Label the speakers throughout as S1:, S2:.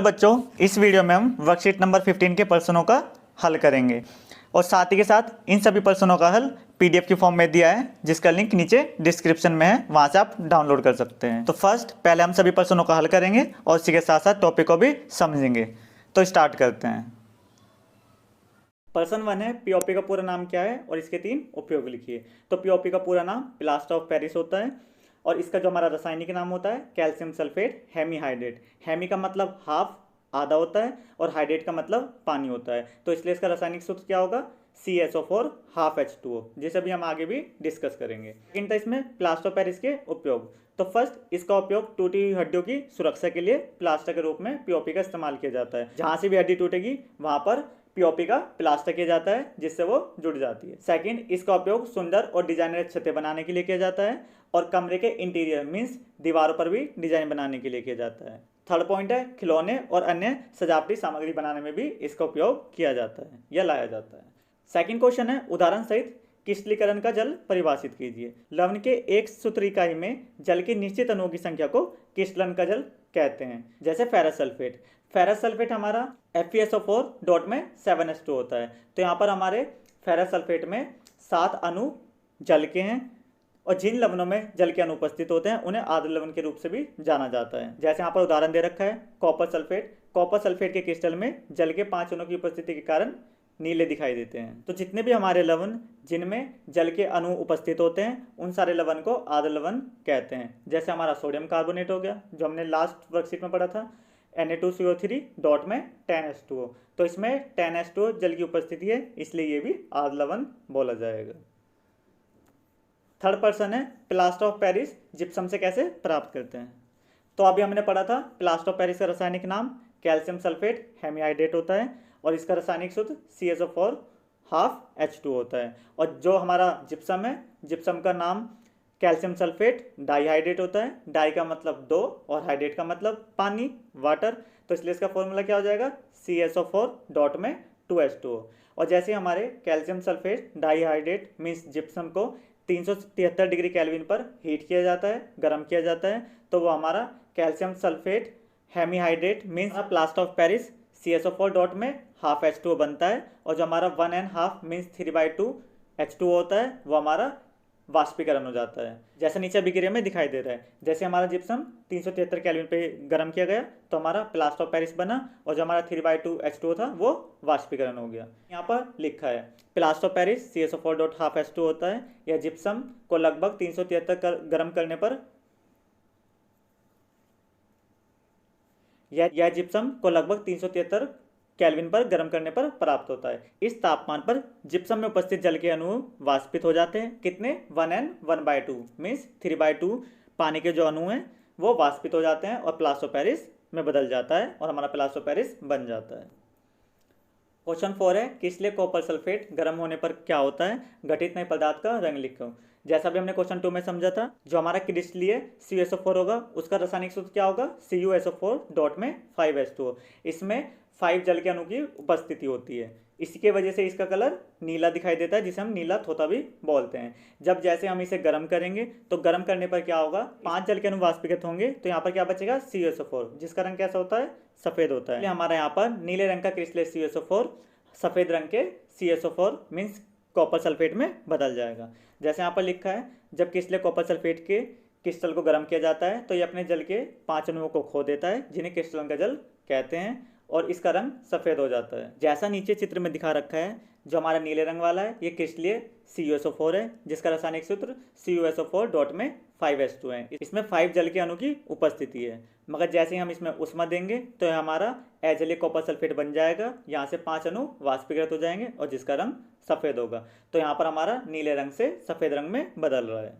S1: तो बच्चों, इस वीडियो में हम वर्कशीट नंबर 15 के प्रश्नों का हल करेंगे और साथ ही के साथ इन सभी प्रश्नों का हल पीडीएफ की फॉर्म में दिया है, जिसका लिंक नीचे डिस्क्रिप्शन में है, वहां से आप डाउनलोड कर सकते हैं। तो फर्स्ट पहले हम सभी प्रश्नों का हल करेंगे और इसी के साथ साथ टॉपिक को भी समझेंगे। तो स्टार्ट करते हैं। प्रश्न 1 है, पीओपी का पूरा नाम क्या है और इसके 3 उपयोग लिखिए। तो पीओपी का पूरा नाम प्लास्टर ऑफ पेरिस होता है और इसका जो हमारा रासायनिक नाम होता है कैल्शियम सल्फेट हेमीहाइड्रेट। हेमी का मतलब हाफ, आधा होता है, और हाइड्रेट का मतलब पानी होता है। तो इसलिए इसका रासायनिक सूत्र क्या होगा, CSO4 हाफ H2O, जिसे भी हम आगे भी डिस्कस करेंगे। लेकिन तो इसमें प्लास्टर ऑफ पेरिस के उपयोग। तो फर्स्ट, इसका उपयोग टूटी हुई हड्डियों की सुरक्षा के लिए प्लास्टर के रूप में पीओपी का इस्तेमाल किया जाता है। जहां से भी हड्डी टूटेगी वहां पर पीओपी का प्लास्टर किया जाता है, जिससे वो जुड़ जाती है। सेकंड, इसका उपयोग सुंदर और डिजाइनर छतें बनाने के लिए किया जाता है और कमरे के इंटीरियर मीन्स दीवारों पर भी डिजाइन बनाने के लिए किया जाता है। थर्ड पॉइंट है, खिलौने और अन्य सजावटी सामग्री बनाने में भी इसका उपयोग किया जाता है या लाया जाता है। सेकंड क्वेश्चन है, उदाहरण सहित क्रिस्टलीकरण का जल परिभाषित कीजिए। लवण के एक सूत्र इकाई में जल की निश्चित अणुओं की संख्या को क्रिस्टलन का जल कहते हैं। जैसे फेरस सल्फेट, फेरस सल्फेट हमारा FeSO4 डॉट में 7H2 होता है। तो यहाँ पर हमारे फेरस सल्फेट में 7 अणु जल के हैं और जिन लवणों में जल के अणु उपस्थित होते हैं उन्हें आर्द्र लवण के रूप से भी जाना जाता है। जैसे यहाँ पर उदाहरण दे रखा है कॉपर सल्फेट। कॉपर सल्फेट के क्रिस्टल में जल के 5 अणुओं की उपस्थिति के कारण नीले दिखाई देते हैं। तो जितने भी हमारे लवण जिनमें जल के अणु उपस्थित होते हैं उन सारे लवण को आर्द्र लवण कहते हैं। जैसे हमारा सोडियम कार्बोनेट हो गया, जो हमने लास्ट वर्कशीट में पढ़ा था, Na2CO3 डॉट में 10H2O। तो इसमें 10H2O जल की उपस्थिति है, इसलिए ये भी आर्द्र लवण बोला जाएगा। थर्ड पर्सन है, प्लास्टर ऑफ पेरिस जिप्सम से कैसे प्राप्त करते हैं। तो अभी हमने पढ़ा था प्लास्टर ऑफ पेरिस का रासायनिक नाम कैल्शियम सल्फेट हेमीहाइड्रेट होता है और इसका रासायनिक सूत्र CSO4 हाफ H2 होता है। और जो हमारा जिप्सम है, जिप्सम का नाम कैल्शियम सल्फेट डाइहाइड्रेट होता है। डाई का मतलब 2 और हाइड्रेट का मतलब पानी, वाटर। तो इसलिए इसका फॉर्मूला क्या हो जाएगा, CSO4 डॉट में 2H2O। और जैसे हमारे calcium sulphate dihydrate means gypsum को 373 डिग्री केल्विन पर हीट किया जाता है, गर्म किया जाता है, तो वो हमारा calcium sulphate hemihydrate means plaster of Paris CSO4 dot में हाफ H2O बनता है। और जो हमारा 1.5 मीन्स 3/2 H2O होता है वो हमारा वाष्पीकरण हो जाता है, जैसे नीचे अभिक्रिया में दिखाई दे रहा है। जैसे हमारा जिप्सम 373 केल्विन पे गर्म किया गया तो हमारा प्लास्टर ऑफ पेरिस बना और जो हमारा 3/2 H2O था वो वाष्पीकरण हो गया। यहाँ पर लिखा है plaster of Paris CSO4 dot half H2O होता है। यह जिप्सम को लगभग 373 गर्म करने पर यह जिप्सम को लगभग 373 केल्विन पर गर्म करने पर प्राप्त होता है। इस तापमान पर जिप्सम में उपस्थित जल के अणु वाष्पित हो जाते हैं। कितने, 1n 1/2 मीन्स 3/2 पानी के जो अणु हैं वो वाष्पित हो जाते हैं और प्लास्टर ऑफ पेरिस में बदल जाता है और हमारा प्लास्टर ऑफ पेरिस बन जाता है। क्वेश्चन 4 है, किसलिए कॉपर सल्फेट गर्म होने पर क्या होता है, घटित नए पदार्थ का रंग लिखो। जैसा भी हमने क्वेश्चन 2 में समझा था, जो हमारा क्रिस्टलीय CSO4 होगा उसका रासायनिक सूत्र क्या होगा, CuSO4 डॉट में 5H2O। इसमें 5 जल के अणु की उपस्थिति होती है, इसी के वजह से इसका कलर नीला दिखाई देता है, जिसे हम नीला थोथा भी बोलते हैं। जब जैसे हम इसे गर्म करेंगे तो गर्म करने पर क्या होगा, 5 जल के अणु वाष्पीकृत होंगे तो यहाँ पर क्या बचेगा, CuSO4, जिसका रंग कैसा होता है, सफेद होता है। हमारा यहाँ पर नीले रंग का क्रिस्टलीय CuSO4 सफेद रंग के CSO4 मीन्स कॉपर सल्फेट में बदल जाएगा। जैसे यहाँ पर लिखा है, जब क्रिस्टलीय कॉपर सल्फेट के क्रिस्टल को गर्म किया जाता है तो ये अपने जल के 5 अणुओं को खो देता है, जिन्हें क्रिस्टलन का जल कहते हैं, और इसका रंग सफेद हो जाता है। जैसा नीचे चित्र में दिखा रखा है, जो हमारा नीले रंग वाला है ये क्रिस्टलीय CuSO4 है, जिसका रासायनिक सूत्र CuSO4 डॉट में 5H2 है। इसमें 5 जल के अणु की उपस्थिति है, मगर जैसे ही हम इसमें उष्मा देंगे तो ये हमारा अजलीय कॉपर सल्फेट बन जाएगा। यहाँ से 5 अणु वाष्पीकृत हो जाएंगे और जिसका रंग सफेद होगा। तो यहाँ पर हमारा नीले रंग से सफेद रंग में बदल रहा है।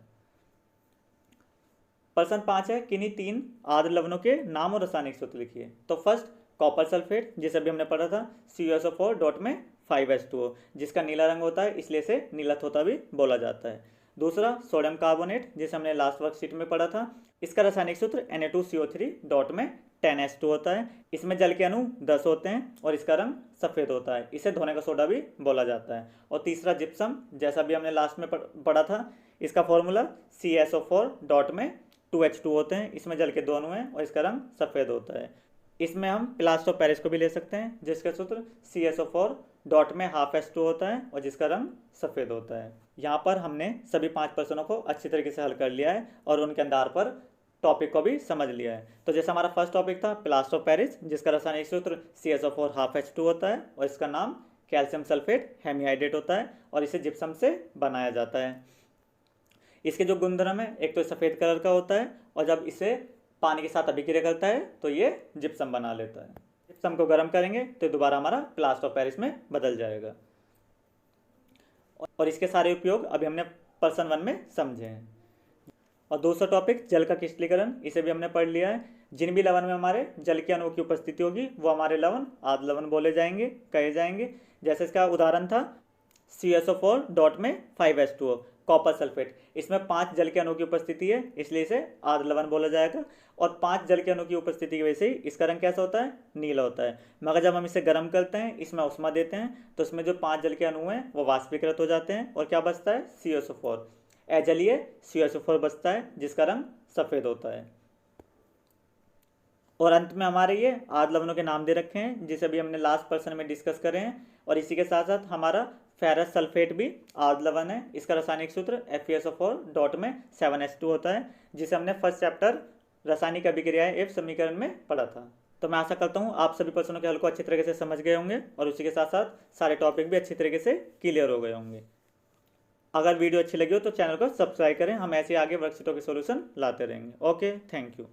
S1: प्रश्न 5 है, किन्हीं 3 आर्द्र लवणों के नाम और रासायनिक सूत्र लिखिए। तो फर्स्ट कॉपर सल्फेट, जिसे अभी हमने पढ़ा था, CuSO4 डॉट में 5H2O, जिसका नीला रंग होता है, इसलिए से नीला थोथा भी बोला जाता है। दूसरा सोडियम कार्बोनेट, जिसे हमने लास्ट वर्कशीट में पढ़ा था, इसका रासायनिक सूत्र Na2CO3 डॉट में 10H2 होता है। इसमें जल के अणु 10 होते हैं और इसका रंग सफ़ेद होता है, इसे धोने का सोडा भी बोला जाता है। और तीसरा जिप्सम, जैसा भी हमने लास्ट में पढ़ा था, इसका फॉर्मूला CSO4 डॉट में 2H2 होते हैं, इसमें जल के 2 अणु हैं और इसका रंग सफ़ेद होता है। इसमें हम प्लास्टर ऑफ पेरिस को भी ले सकते हैं, जिसका सूत्र CSO4 डॉट में ½ H2 होता है और जिसका रंग सफ़ेद होता है। यहाँ पर हमने सभी 5 प्रश्नों को अच्छी तरीके से हल कर लिया है और उनके आधार पर टॉपिक को भी समझ लिया है। तो जैसे हमारा फर्स्ट टॉपिक था प्लास्टर ऑफ पेरिस, जिसका रासायनिक सूत्र CSO4 ½ H2 होता है और इसका नाम कैल्शियम सल्फेट हेमीहाइड्रेट होता है और इसे जिप्सम से बनाया जाता है। इसके जो गुणधर्म है, एक तो सफ़ेद कलर का होता है और जब इसे पानी के साथ अभिक्रिया करता है तो ये जिप्सम बना लेता है। जिप्सम को गर्म करेंगे तो दोबारा हमारा प्लास्टर ऑफ पेरिस में बदल जाएगा। और इसके सारे उपयोग अभी हमने पर्सन 1 में समझे हैं। और दूसरा टॉपिक जल का क्रिस्टलीकरण, इसे भी हमने पढ़ लिया है। जिन भी लवण में हमारे जल के अणुओं की उपस्थिति होगी वो हमारे लवण आर्द्र लवण बोले जाएंगे, कहे जाएंगे। जैसे इसका उदाहरण था CSO4 डॉट में 5H2O कॉपर सल्फेट, इसमें 5 जल के अणु की उपस्थिति है इसलिए इसे आर्द्र लवण बोला जाएगा। और 5 जल के अणु की उपस्थिति की वजह से इसका रंग कैसा होता है, नीला होता है। मगर जब हम इसे गर्म करते हैं, इसमें उष्मा देते हैं, तो इसमें जो 5 जल के अणु हैं वो वाष्पीकृत हो जाते हैं और क्या बचता है, CSO4 अजलीय CSO4 बचता है जिसका रंग सफ़ेद होता है। और अंत में हमारे ये आर्द्र लवणों के नाम दे रखे हैं जिसे भी हमने लास्ट पर्सन में डिस्कस करे हैं। और इसी के साथ साथ हमारा फेरस सल्फेट भी आर्द्र लवण है। इसका रासायनिक सूत्र FeSO4 डॉट में 7H2 होता है जिसे हमने फर्स्ट चैप्टर रासायनिक अभिक्रियाएं एवं समीकरण में पढ़ा था। तो मैं आशा करता हूँ आप सभी प्रश्नों के हल को अच्छी तरीके से समझ गए होंगे और उसी के साथ साथ सारे टॉपिक भी अच्छी तरीके से क्लियर हो गए होंगे। अगर वीडियो अच्छी लगी हो तो चैनल को सब्सक्राइब करें, हम ऐसे आगे वर्कशीटों के सॉल्यूशन लाते रहेंगे। Okay, thank you.